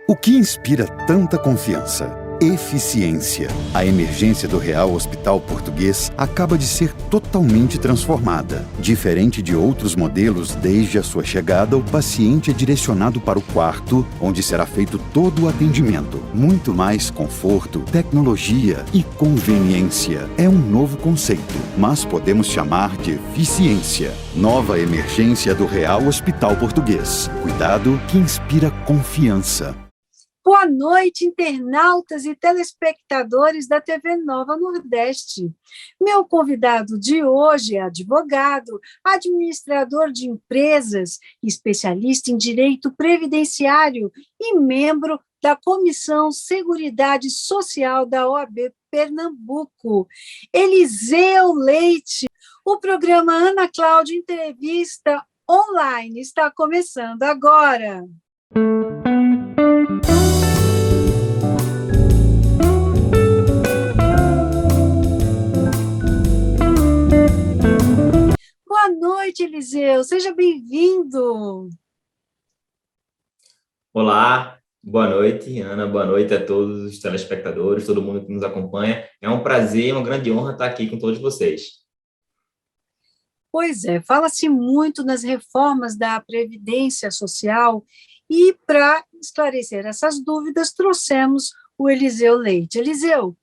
O que inspira tanta confiança? Eficiência. A emergência do Real Hospital Português acaba de ser totalmente transformada. Diferente de outros modelos, desde a sua chegada, o paciente é direcionado para o quarto, onde será feito todo o atendimento. Muito mais conforto, tecnologia e conveniência. É um novo conceito, mas podemos chamar de eficiência. Nova emergência do Real Hospital Português. Cuidado que inspira confiança. Boa noite, internautas e telespectadores da TV Nova Nordeste. Meu convidado de hoje é advogado, administrador de empresas, especialista em direito previdenciário e membro da Comissão Seguridade Social da OAB Pernambuco, Eliseu Leite. O programa Ana Cláudia Entrevista Online está começando agora. Boa noite, Eliseu. Seja bem-vindo. Olá, boa noite, Ana. Boa noite a todos os telespectadores, todo mundo que nos acompanha. É um prazer e uma grande honra estar aqui com todos vocês. Pois é, fala-se muito nas reformas da Previdência Social e, para esclarecer essas dúvidas, trouxemos o Eliseu Leite. Eliseu,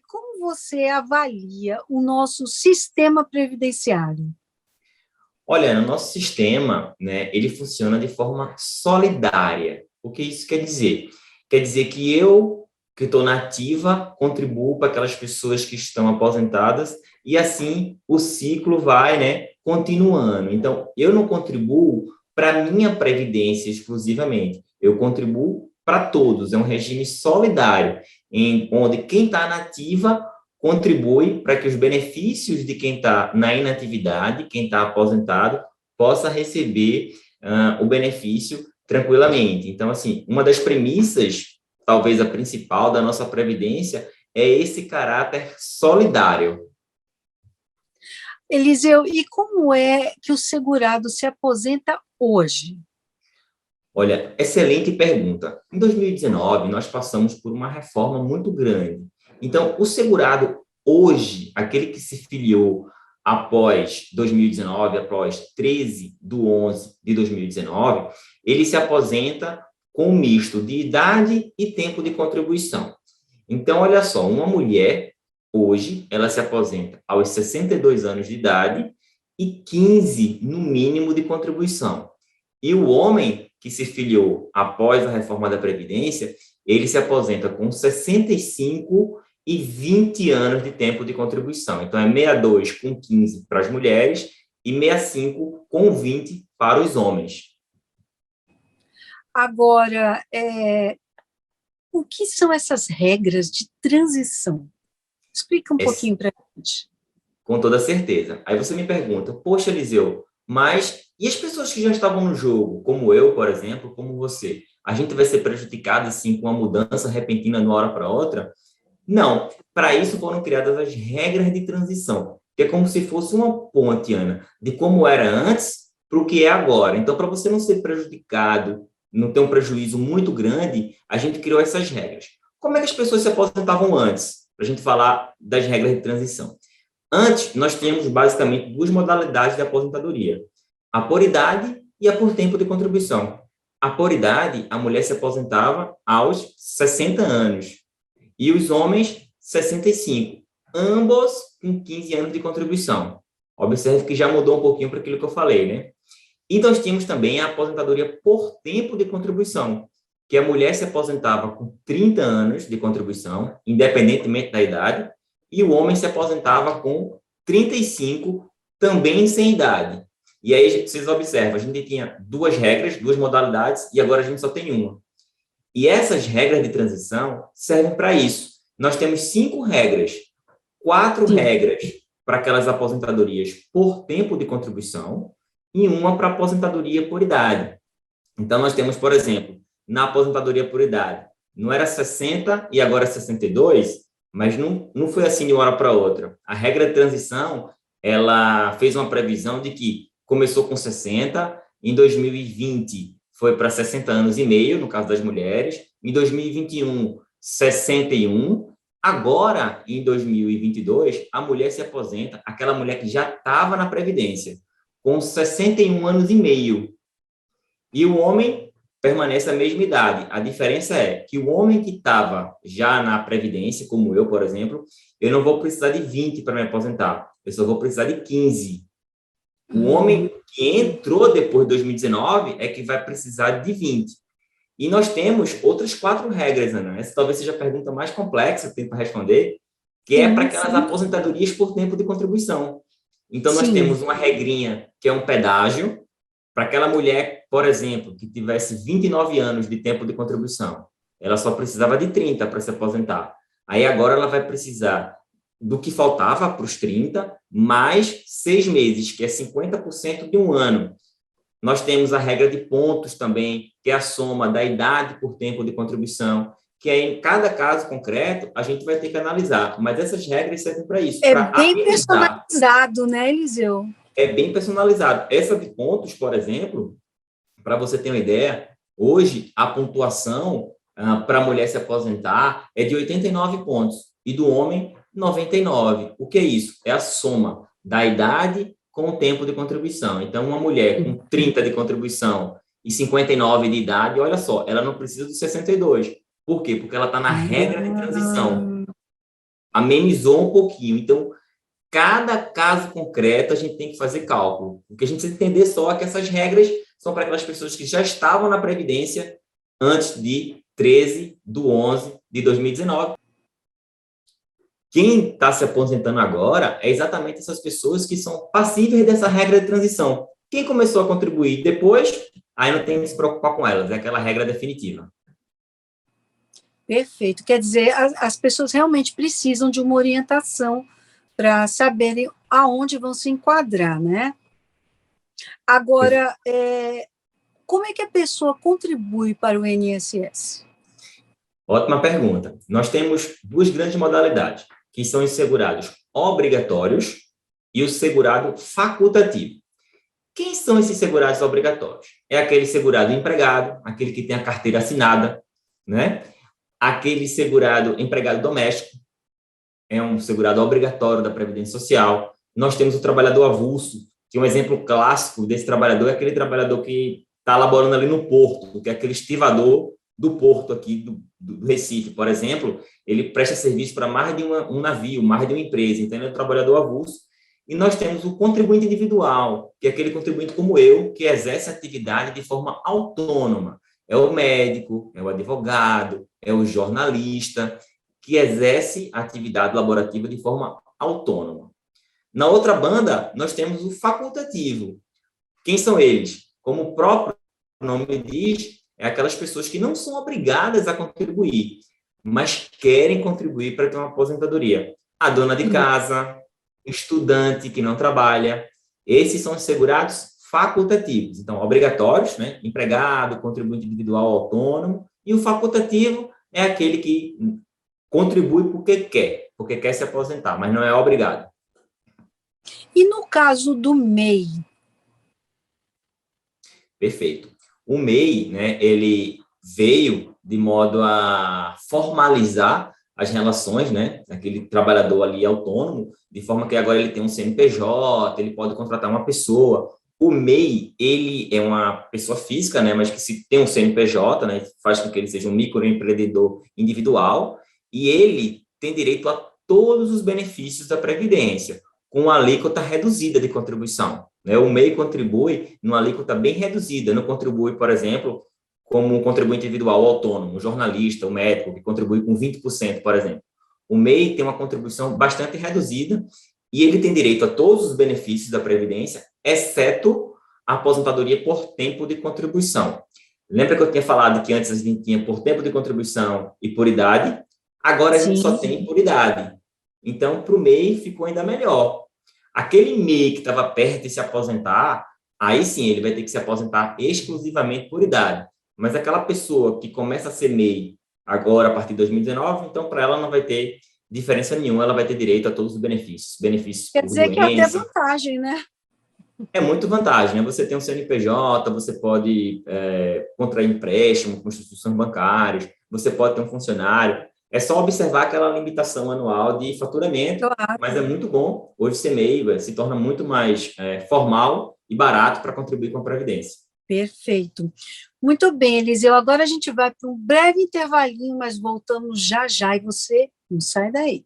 como você avalia o nosso sistema previdenciário? Olha, no nosso sistema, né, ele funciona de forma solidária. O que isso quer dizer? Quer dizer que eu, que estou na ativa, contribuo para aquelas pessoas que estão aposentadas e assim o ciclo vai, né, continuando. Então, eu não contribuo para a minha previdência exclusivamente, eu contribuo para todos. É um regime solidário, onde quem está na ativa contribui para que os benefícios de quem está na inatividade, quem está aposentado, possa receber o benefício tranquilamente. Então, assim, uma das premissas, talvez a principal da nossa Previdência, é esse caráter solidário. Eliseu, e como é que o segurado se aposenta hoje? Olha, excelente pergunta. Em 2019, nós passamos por uma reforma muito grande. Então, o segurado hoje, aquele que se filiou após 2019, após 13/11/2019, ele se aposenta com um misto de idade e tempo de contribuição. Então, olha só, uma mulher, hoje, ela se aposenta aos 62 anos de idade e 15, no mínimo, de contribuição. E o homem que se filiou após a reforma da Previdência, ele se aposenta com 65 e 20 anos de tempo de contribuição. Então, é 62 com 15 para as mulheres e 65 com 20 para os homens. Agora, o que são essas regras de transição? Explica um pouquinho para a gente. Com toda certeza. Aí você me pergunta, poxa, Eliseu, mas e as pessoas que já estavam no jogo, como eu, por exemplo, como você? A gente vai ser prejudicado, assim, com uma mudança repentina de uma hora para outra? Não. Para isso foram criadas as regras de transição, que é como se fosse uma ponte, Ana, de como era antes para o que é agora. Então, para você não ser prejudicado, não ter um prejuízo muito grande, a gente criou essas regras. Como é que as pessoas se aposentavam antes? Para a gente falar das regras de transição. Antes, nós tínhamos basicamente duas modalidades de aposentadoria: a por idade e a por tempo de contribuição. A por idade, a mulher se aposentava aos 60 anos e os homens 65, ambos com 15 anos de contribuição. Observe que já mudou um pouquinho para aquilo que eu falei, né? E nós tínhamos também a aposentadoria por tempo de contribuição, que a mulher se aposentava com 30 anos de contribuição, independentemente da idade, e o homem se aposentava com 35, também sem idade. E aí, vocês observam, a gente tinha duas regras, duas modalidades, e agora a gente só tem uma. E essas regras de transição servem para isso. Nós temos 5 regras, 4 regras para aquelas aposentadorias por tempo de contribuição e uma para aposentadoria por idade. Então, nós temos, por exemplo, na aposentadoria por idade, não era 60 e agora é 62, mas não foi assim de uma hora para outra. A regra de transição, ela fez uma previsão de que começou com 60, em 2020 foi para 60 anos e meio, no caso das mulheres. Em 2021, 61. Agora, em 2022, a mulher se aposenta, aquela mulher que já estava na Previdência, com 61 anos e meio. E o homem permanece a mesma idade. A diferença é que o homem que estava já na Previdência, como eu, por exemplo, eu não vou precisar de 20 para me aposentar, eu só vou precisar de 15. O homem que entrou depois de 2019 é que vai precisar de 20. E nós temos outras 4 regras, Ana. Essa talvez seja a pergunta mais complexa que tem para responder, que é para aquelas aposentadorias por tempo de contribuição. Então, nós temos uma regrinha que é um pedágio, para aquela mulher, por exemplo, que tivesse 29 anos de tempo de contribuição. Ela só precisava de 30 para se aposentar. Aí, agora, ela vai precisar do que faltava para os 30, mais 6 meses, que é 50% de um ano. Nós temos a regra de pontos também, que é a soma da idade por tempo de contribuição, que aí, em cada caso concreto, a gente vai ter que analisar. Mas essas regras servem para isso. É bem personalizado, né, Eliseu? É bem personalizado. Essa de pontos, por exemplo, para você ter uma ideia, hoje a pontuação para a mulher se aposentar é de 89 pontos e do homem, 99. O que é isso? É a soma da idade com o tempo de contribuição. Então, uma mulher com 30 de contribuição e 59 de idade, olha só, ela não precisa dos 62. Por quê? Porque ela está na regra de transição. Amenizou um pouquinho. Então, cada caso concreto, a gente tem que fazer cálculo. O que a gente precisa entender só é que essas regras são para aquelas pessoas que já estavam na Previdência antes de 13/11/2019. Quem está se aposentando agora é exatamente essas pessoas que são passíveis dessa regra de transição. Quem começou a contribuir depois, aí não tem que se preocupar com elas, é aquela regra definitiva. Perfeito. Quer dizer, as pessoas realmente precisam de uma orientação para saberem aonde vão se enquadrar, né? Agora, como é que a pessoa contribui para o INSS? Ótima pergunta. Nós temos 2 grandes modalidades, que são os segurados obrigatórios e o segurado facultativo. Quem são esses segurados obrigatórios? É aquele segurado empregado, aquele que tem a carteira assinada, né? Aquele segurado empregado doméstico, é um segurado obrigatório da Previdência Social. Nós temos o trabalhador avulso, que um exemplo clássico desse trabalhador é aquele trabalhador que está laborando ali no porto, que é aquele estivador do porto aqui do Recife, por exemplo, ele presta serviço para mais de um navio, mais de uma empresa, então ele é um trabalhador avulso. E nós temos o contribuinte individual, que é aquele contribuinte como eu, que exerce atividade de forma autônoma. É o médico, é o advogado, é o jornalista, que exerce atividade laborativa de forma autônoma. Na outra banda, nós temos o facultativo. Quem são eles? Como o próprio nome diz, é aquelas pessoas que não são obrigadas a contribuir, mas querem contribuir para ter uma aposentadoria. A dona de casa, estudante que não trabalha, esses são os segurados facultativos. Então, obrigatórios, né? Empregado, contribuinte individual autônomo, e o facultativo é aquele que contribui porque quer se aposentar, mas não é obrigado. E no caso do MEI? Perfeito. O MEI, né, ele veio de modo a formalizar as relações, né, daquele trabalhador ali autônomo, de forma que agora ele tem um CNPJ, ele pode contratar uma pessoa. O MEI, ele é uma pessoa física, né, mas que se tem um CNPJ, né, faz com que ele seja um microempreendedor individual, e ele tem direito a todos os benefícios da Previdência, com uma alíquota reduzida de contribuição. Né? O MEI contribui numa alíquota bem reduzida, não contribui, por exemplo, como um contribuinte individual autônomo, um jornalista, um médico, que contribui com 20%, por exemplo. O MEI tem uma contribuição bastante reduzida e ele tem direito a todos os benefícios da Previdência, exceto a aposentadoria por tempo de contribuição. Lembra que eu tinha falado que antes a gente tinha por tempo de contribuição e por idade? Agora a gente só tem por idade. Então, para o MEI ficou ainda melhor. Aquele MEI que estava perto de se aposentar, aí sim, ele vai ter que se aposentar exclusivamente por idade. Mas aquela pessoa que começa a ser MEI agora, a partir de 2019, então, para ela não vai ter diferença nenhuma, ela vai ter direito a todos os benefícios. Benefícios Quer por dizer doença. que é até vantagem, né? É muito vantagem, né? Você tem um CNPJ, você pode contrair empréstimo com instituições bancárias, você pode ter um funcionário. É só observar aquela limitação anual de faturamento, mas é Claro, muito bom. Hoje ser MEI se torna muito mais formal e barato para contribuir com a Previdência. perfeito. Muito bem, Eliseu. Agora a gente vai para um breve intervalinho, mas voltamos já já e você não sai daí.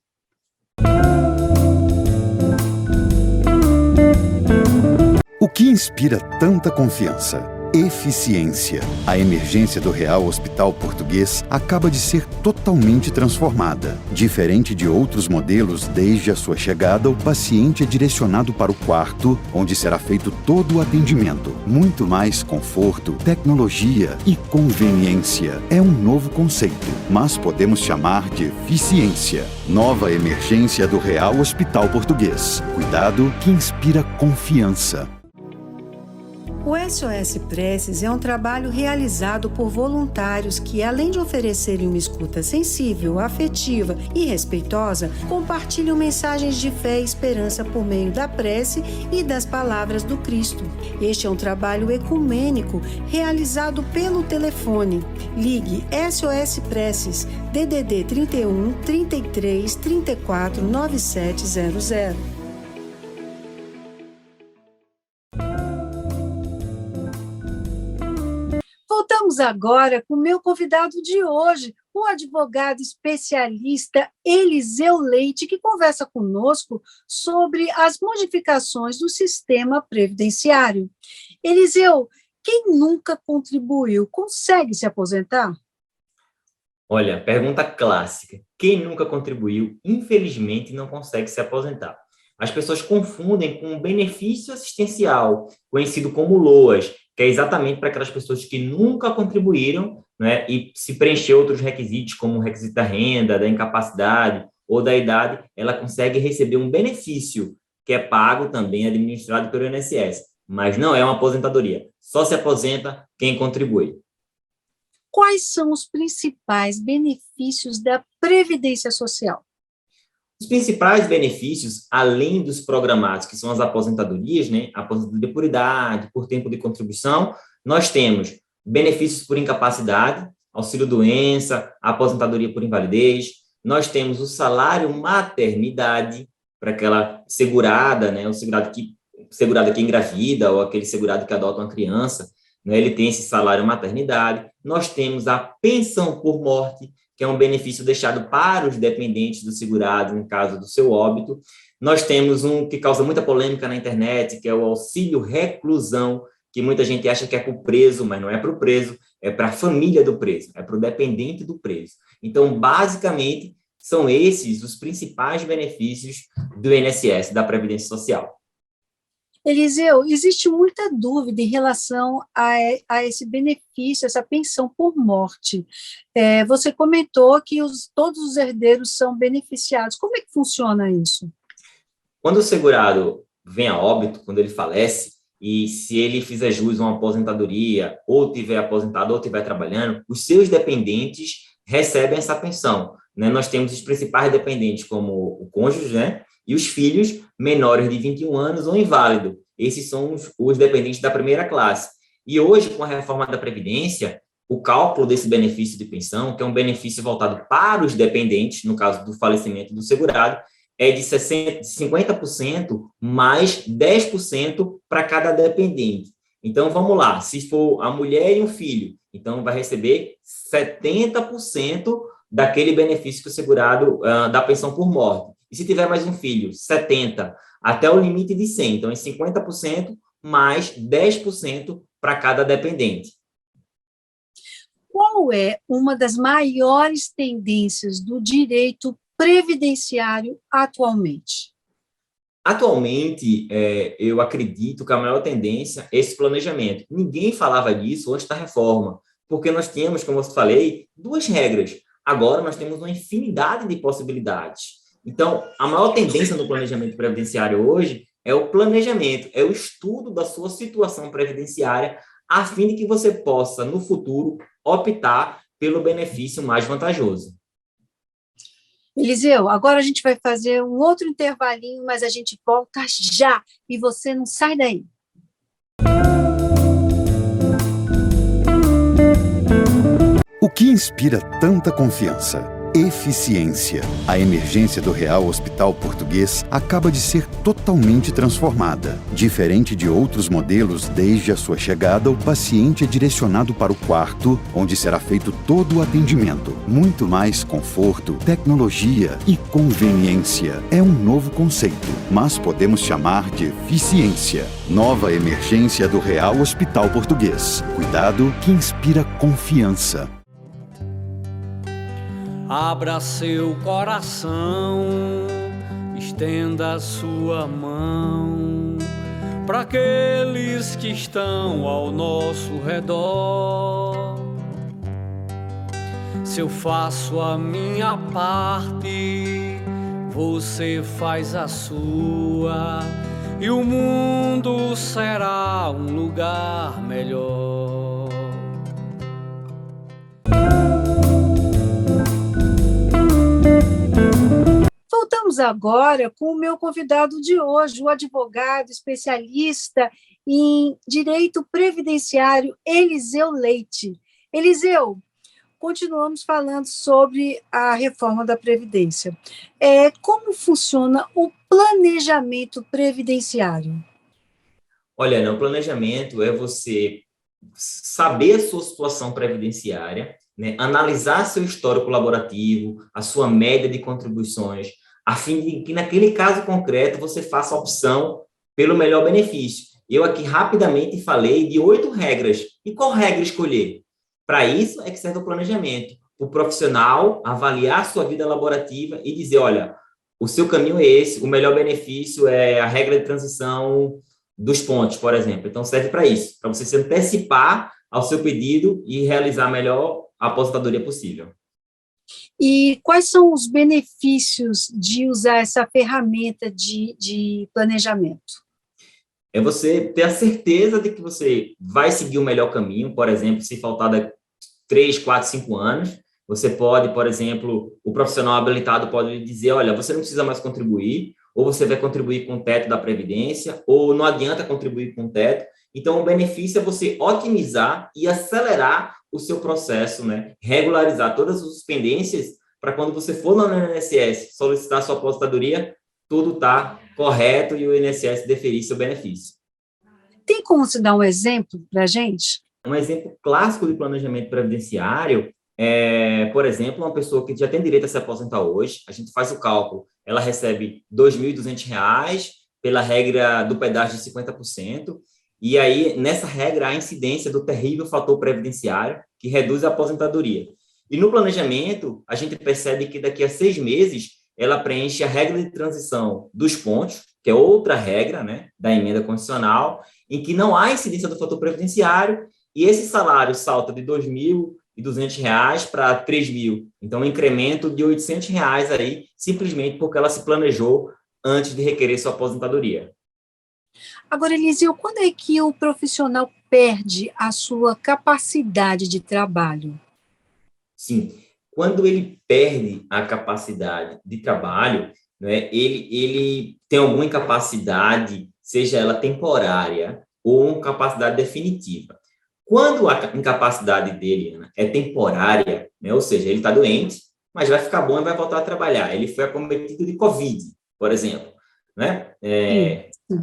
O que inspira tanta confiança? Eficiência. A emergência do Real Hospital Português acaba de ser totalmente transformada. Diferente de outros modelos, desde a sua chegada, o paciente é direcionado para o quarto, onde será feito todo o atendimento. Muito mais conforto, tecnologia e conveniência. É um novo conceito, mas podemos chamar de eficiência. Nova emergência do Real Hospital Português. Cuidado que inspira confiança. O SOS Preces é um trabalho realizado por voluntários que, além de oferecerem uma escuta sensível, afetiva e respeitosa, compartilham mensagens de fé e esperança por meio da prece e das palavras do Cristo. Este é um trabalho ecumênico realizado pelo telefone. Ligue SOS Preces DDD 31 33 34 9700. Voltamos agora com o meu convidado de hoje, o advogado especialista Eliseu Leite, que conversa conosco sobre as modificações do sistema previdenciário. Eliseu, quem nunca contribuiu consegue se aposentar? Olha, pergunta clássica. Quem nunca contribuiu, infelizmente, não consegue se aposentar. As pessoas confundem com o benefício assistencial, conhecido como LOAS, que é exatamente para aquelas pessoas que nunca contribuíram, né, e se preencher outros requisitos, como o requisito da renda, da incapacidade ou da idade, ela consegue receber um benefício que é pago também, administrado pelo INSS, mas não é uma aposentadoria. Só se aposenta quem contribui. Quais são os principais benefícios da Previdência Social? Os principais benefícios, além dos programados, que são as aposentadorias, né, aposentadoria por idade, por tempo de contribuição, nós temos benefícios por incapacidade, auxílio-doença, aposentadoria por invalidez, nós temos o salário maternidade, para aquela segurada, né, o segurado que engravida, ou aquele segurado que adota uma criança, né, ele tem esse salário maternidade, nós temos a pensão por morte, que é um benefício deixado para os dependentes do segurado, no caso do seu óbito. Nós temos um que causa muita polêmica na internet, que é o auxílio reclusão, que muita gente acha que é para o preso, mas não é para o preso, é para a família do preso, é para o dependente do preso. Então, basicamente, são esses os principais benefícios do INSS, da Previdência Social. Eliseu, existe muita dúvida em relação a esse benefício, essa pensão por morte. Você comentou que todos os herdeiros são beneficiados. Como é que funciona isso? Quando o segurado vem a óbito, quando ele falece, e se ele fizer jus a uma aposentadoria, ou tiver aposentado, ou estiver trabalhando, os seus dependentes recebem essa pensão, né? Nós temos os principais dependentes, como o cônjuge, né? E os filhos menores de 21 anos ou inválido. Esses são os dependentes da primeira classe. E hoje, com a reforma da Previdência, o cálculo desse benefício de pensão, que é um benefício voltado para os dependentes, no caso do falecimento do segurado, é de 50% mais 10% para cada dependente. Então, vamos lá, se for a mulher e um filho, então vai receber 70% daquele benefício que o segurado da pensão por morte. E se tiver mais um filho, 70%, até o limite de 100%. Então, é 50% mais 10% para cada dependente. Qual é uma das maiores tendências do direito previdenciário atualmente? Atualmente, eu acredito que a maior tendência é esse planejamento. Ninguém falava disso antes da reforma, porque nós tínhamos, como eu falei, duas regras. Agora nós temos uma infinidade de possibilidades. Então, a maior tendência no planejamento previdenciário hoje é o planejamento, é o estudo da sua situação previdenciária, a fim de que você possa, no futuro, optar pelo benefício mais vantajoso. Eliseu, agora a gente vai fazer um outro intervalinho, mas a gente volta já, e você não sai daí. O que inspira tanta confiança? Eficiência. A emergência do Real Hospital Português acaba de ser totalmente transformada. Diferente de outros modelos, desde a sua chegada, o paciente é direcionado para o quarto, onde será feito todo o atendimento. Muito mais conforto, tecnologia e conveniência. É um novo conceito, mas podemos chamar de eficiência. Nova emergência do Real Hospital Português. Cuidado que inspira confiança. Abra seu coração, estenda sua mão para aqueles que estão ao nosso redor. Se eu faço a minha parte, você faz a sua, e o mundo será um lugar melhor. Voltamos agora com o meu convidado de hoje, o advogado especialista em direito previdenciário, Eliseu Leite. Eliseu, continuamos falando sobre a reforma da Previdência. Como funciona o planejamento previdenciário? Olha, o planejamento é você saber a sua situação previdenciária, né, analisar seu histórico colaborativo, a sua média de contribuições, a fim de que, naquele caso concreto, você faça a opção pelo melhor benefício. Eu aqui rapidamente falei de 8 regras. E qual regra escolher? Para isso é que serve o planejamento. O profissional avaliar sua vida laborativa e dizer, olha, o seu caminho é esse, o melhor benefício é a regra de transição dos pontos, por exemplo. Então, serve para isso, para você se antecipar ao seu pedido e realizar a melhor aposentadoria possível. E quais são os benefícios de usar essa ferramenta de planejamento? É você ter a certeza de que você vai seguir o melhor caminho. Por exemplo, se faltar 3, 4, 5 anos, você pode, por exemplo, o profissional habilitado pode lhe dizer, olha, você não precisa mais contribuir, ou você vai contribuir com o teto da Previdência, ou não adianta contribuir com o teto. Então, o benefício é você otimizar e acelerar o seu processo, né? Regularizar todas as pendências para quando você for no INSS solicitar sua aposentadoria, tudo está correto e o INSS deferir seu benefício. Tem como você dar um exemplo para a gente? Um exemplo clássico de planejamento previdenciário é, por exemplo, uma pessoa que já tem direito a se aposentar hoje, a gente faz o cálculo, ela recebe R$ 2.200 pela regra do pedágio de 50%, e aí, nessa regra, há a incidência do terrível fator previdenciário, que reduz a aposentadoria. E no planejamento, a gente percebe que daqui a 6 meses, ela preenche a regra de transição dos pontos, que é outra regra, né, da emenda constitucional, em que não há incidência do fator previdenciário, e esse salário salta de R$ 2.200 para R$ 3.000. Então, um incremento de R$ 800 aí, simplesmente porque ela se planejou antes de requerer sua aposentadoria. Agora, Eliseu, quando é que o profissional perde a sua capacidade de trabalho? Sim, quando ele perde a capacidade de trabalho, né, ele tem alguma incapacidade, seja ela temporária ou uma capacidade definitiva. Quando a incapacidade dele, né, é temporária, né, ou seja, ele está doente, mas vai ficar bom e vai voltar a trabalhar. Ele foi acometido de Covid, por exemplo, né?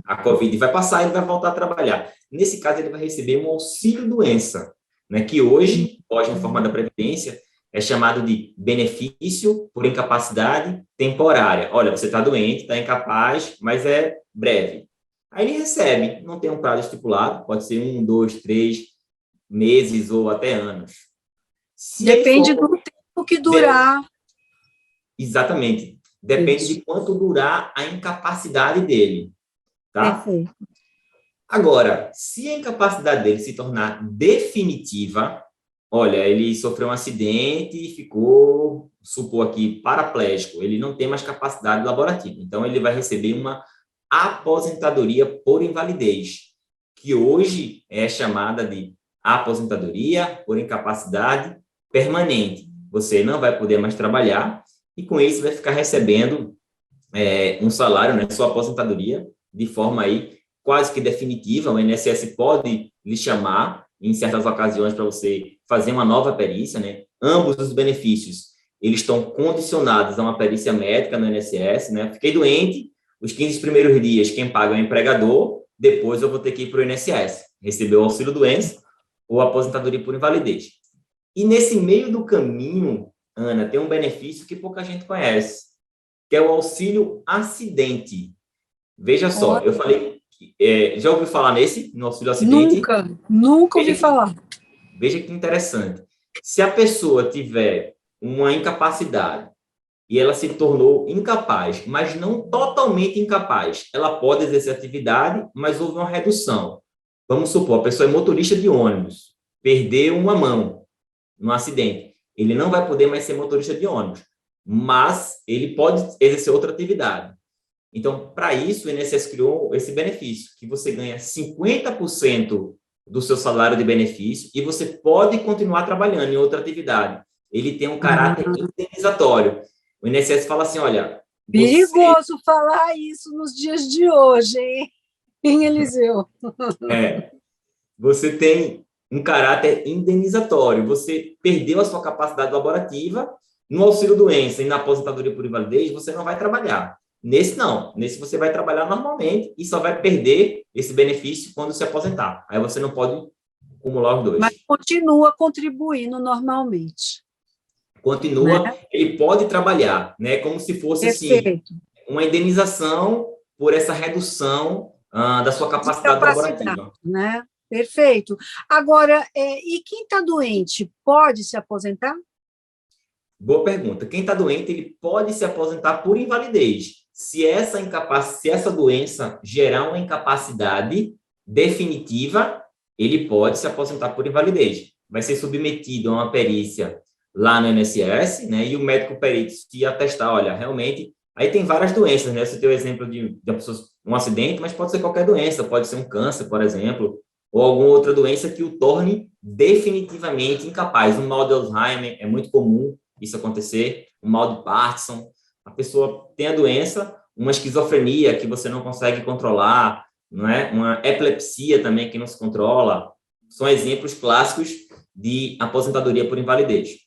A Covid vai passar e ele vai voltar a trabalhar. Nesse caso, ele vai receber um auxílio-doença, né, que hoje, pós-reforma da Previdência, é chamado de benefício por incapacidade temporária. Olha, você está doente, está incapaz, mas é breve. Aí ele recebe, não tem um prazo estipulado, pode ser 1, 2, 3 meses ou até anos. Depende do tempo que durar. Exatamente. Depende de quanto durar a incapacidade dele. Tá? Perfeito. Agora, se a incapacidade dele se tornar definitiva, olha, ele sofreu um acidente e ficou, supor aqui, paraplégico, ele não tem mais capacidade laborativa, então ele vai receber uma aposentadoria por invalidez, que hoje é chamada de aposentadoria por incapacidade permanente. Você não vai poder mais trabalhar e com isso vai ficar recebendo um salário, né, sua aposentadoria, de forma aí quase que definitiva. O INSS pode lhe chamar em certas ocasiões para você fazer uma nova perícia, né? ambos os benefícios, eles estão condicionados a uma perícia médica no INSS, né? Fiquei doente, os 15 primeiros dias quem paga é o empregador, depois eu vou ter que ir para o INSS, receber o auxílio-doença ou aposentadoria por invalidez. E nesse meio do caminho, Ana, tem um benefício que pouca gente conhece, que é o auxílio acidente. Veja só, eu falei, já ouviu falar no auxílio acidente? Nunca ouvi falar. Veja que interessante. Se a pessoa tiver uma incapacidade e ela se tornou incapaz, mas não totalmente incapaz, ela pode exercer atividade, mas houve uma redução. Vamos supor, a pessoa é motorista de ônibus, perdeu uma mão no acidente. Ele não vai poder mais ser motorista de ônibus, mas ele pode exercer outra atividade. Então, para isso, o INSS criou esse benefício, que você ganha 50% do seu salário de benefício e você pode continuar trabalhando em outra atividade. Ele tem um caráter indenizatório. O INSS fala assim, olha... Perigoso falar isso nos dias de hoje, hein, Eliseu? Você tem um caráter indenizatório. Você perdeu a sua capacidade laborativa, no auxílio-doença e na aposentadoria por invalidez, você não vai trabalhar. Nesse, não. Nesse, você vai trabalhar normalmente e só vai perder esse benefício quando se aposentar. Aí você não pode acumular os dois. Mas continua contribuindo normalmente. Continua, né? Ele pode trabalhar, né? Como se fosse assim, uma indenização por essa redução da sua capacidade laborativa. Né? Perfeito. Agora, e quem está doente pode se aposentar? Boa pergunta. Quem está doente, ele pode se aposentar por invalidez. Se essa doença gerar uma incapacidade definitiva, ele pode se aposentar por invalidez. Vai ser submetido a uma perícia lá no INSS, né? E o médico perito se atestar, olha, realmente... Aí tem várias doenças, né? Você tem o exemplo de um acidente, mas pode ser qualquer doença, pode ser um câncer, por exemplo, ou alguma outra doença que o torne definitivamente incapaz. Um mal de Alzheimer é muito comum isso acontecer, um mal de Parkinson, a pessoa tem a doença, uma esquizofrenia que você não consegue controlar, não é? Uma epilepsia também que não se controla, são exemplos clássicos de aposentadoria por invalidez.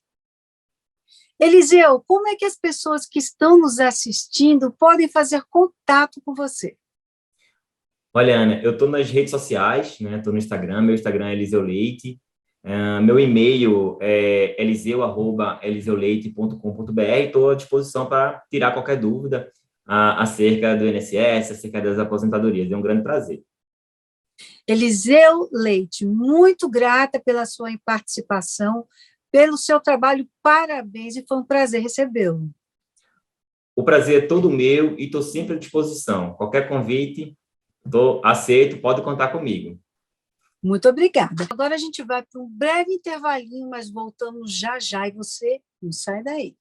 Eliseu, como é que as pessoas que estão nos assistindo podem fazer contato com você? Olha, Ana, eu estou nas redes sociais, né? Estou no Instagram, meu Instagram é Eliseu Leite, meu e-mail é eliseu@eliseuleite.com.br. Estou à disposição para tirar qualquer dúvida acerca do INSS, acerca das aposentadorias. É um grande prazer. Eliseu Leite, muito grata pela sua participação, pelo seu trabalho, parabéns, e foi um prazer recebê-lo. O prazer é todo meu e estou sempre à disposição. Qualquer convite, aceito, pode contar comigo. Muito obrigada. Agora a gente vai para um breve intervalinho, mas voltamos já já, e você não sai daí.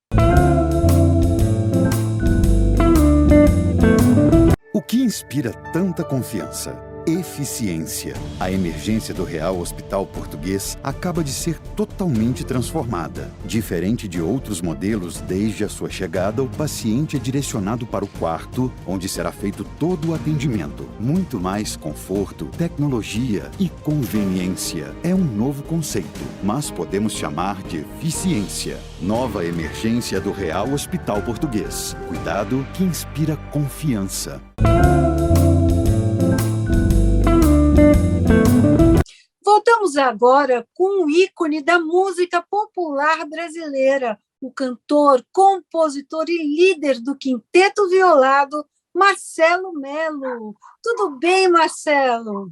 O que inspira tanta confiança? Eficiência. A emergência do Real Hospital Português acaba de ser totalmente transformada. Diferente de outros modelos, desde a sua chegada, o paciente é direcionado para o quarto, onde será feito todo o atendimento. Muito mais conforto, tecnologia e conveniência. É um novo conceito, mas podemos chamar de eficiência. Nova emergência do Real Hospital Português. Cuidado que inspira confiança. Voltamos agora com um ícone da música popular brasileira, o cantor, compositor e líder do Quinteto Violado, Marcelo Melo. Tudo bem, Marcelo?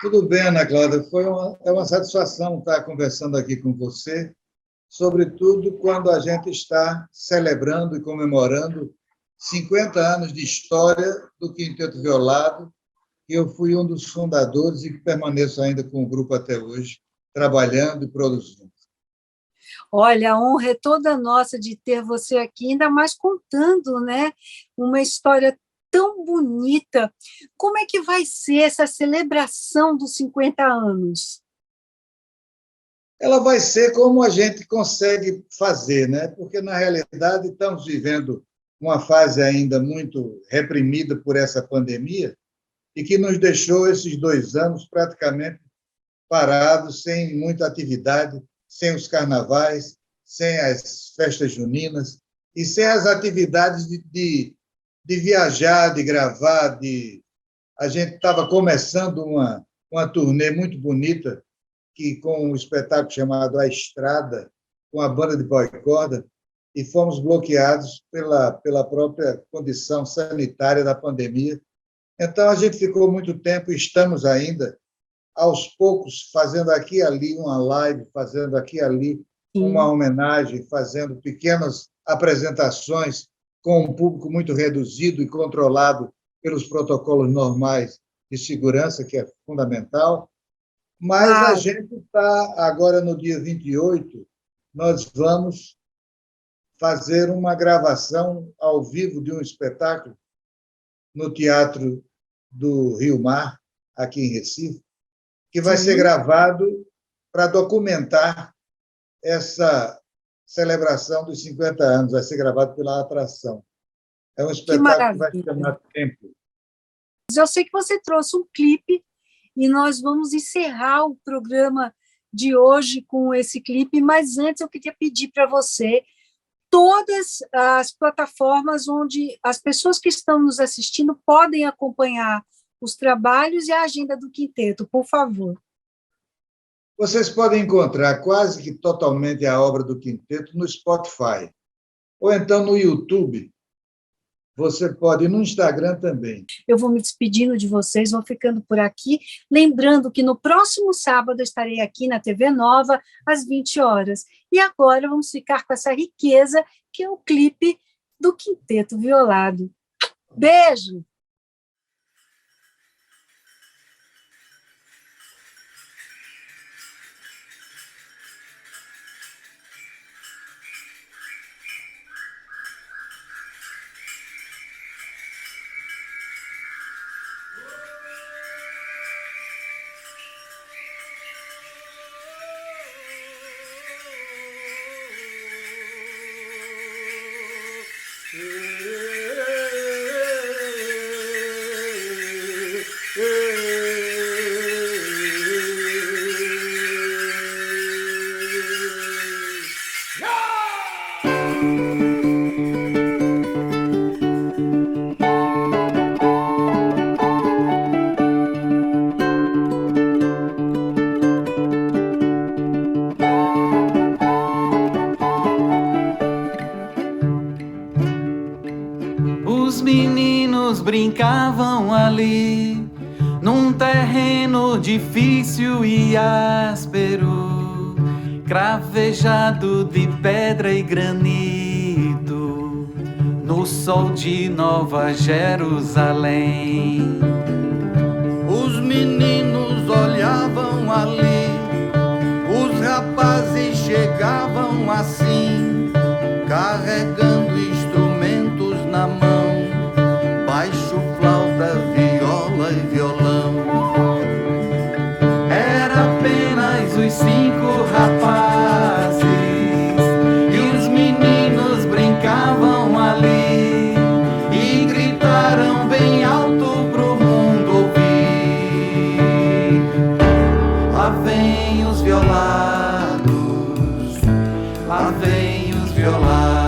Tudo bem, Ana Cláudia. É uma satisfação estar conversando aqui com você, sobretudo quando a gente está celebrando e comemorando 50 anos de história do Quinteto Violado, que eu fui um dos fundadores e que permaneço ainda com o grupo até hoje, trabalhando e produzindo. Olha, a honra é toda nossa de ter você aqui, ainda mais contando, né, uma história tão bonita. Como é que vai ser essa celebração dos 50 anos? Ela vai ser como a gente consegue fazer, né? Porque, na realidade, estamos vivendo uma fase ainda muito reprimida por essa pandemia, e que nos deixou esses 2 anos praticamente parados, sem muita atividade sem os carnavais, sem as festas juninas e sem as atividades de viajar, de gravar. A gente estava começando uma turnê muito bonita, com um espetáculo chamado A Estrada, com a banda de pau e corda, e fomos bloqueados pela própria condição sanitária da pandemia. Então, a gente ficou muito tempo, estamos ainda, aos poucos, fazendo aqui e ali uma live, fazendo aqui e ali uma homenagem, fazendo pequenas apresentações com um público muito reduzido e controlado pelos protocolos normais de segurança, que é fundamental. Mas a gente está, agora no dia 28, nós vamos fazer uma gravação ao vivo de um espetáculo no Teatro do Rio Mar, aqui em Recife, que vai ser gravado para documentar essa celebração dos 50 anos, vai ser gravado pela Atração. É um espetáculo que vai se chamar Tempo. Eu sei que você trouxe um clipe e nós vamos encerrar o programa de hoje com esse clipe, mas antes eu queria pedir para você todas as plataformas onde as pessoas que estão nos assistindo podem acompanhar os trabalhos e a agenda do quinteto, por favor. Vocês podem encontrar quase que totalmente a obra do quinteto no Spotify, ou então no YouTube. Você pode ir no Instagram também. Eu vou me despedindo de vocês, vou ficando por aqui, lembrando que no próximo sábado eu estarei aqui na TV Nova, às 20 horas. E agora vamos ficar com essa riqueza, que é o clipe do Quinteto Violado. Beijo! Os meninos brincavam ali, num terreno difícil e áspero, cravejado de pedra e granito, no sol de Nova Jerusalém. Os meninos olhavam ali, os rapazes chegavam assim, carregando instrumentos na mão, baixo, flauta, viola e violão. Era apenas os 5 rapazes, e os meninos brincavam ali, e gritaram bem alto pro mundo ouvir. Lá vem os violados, lá vem os violados.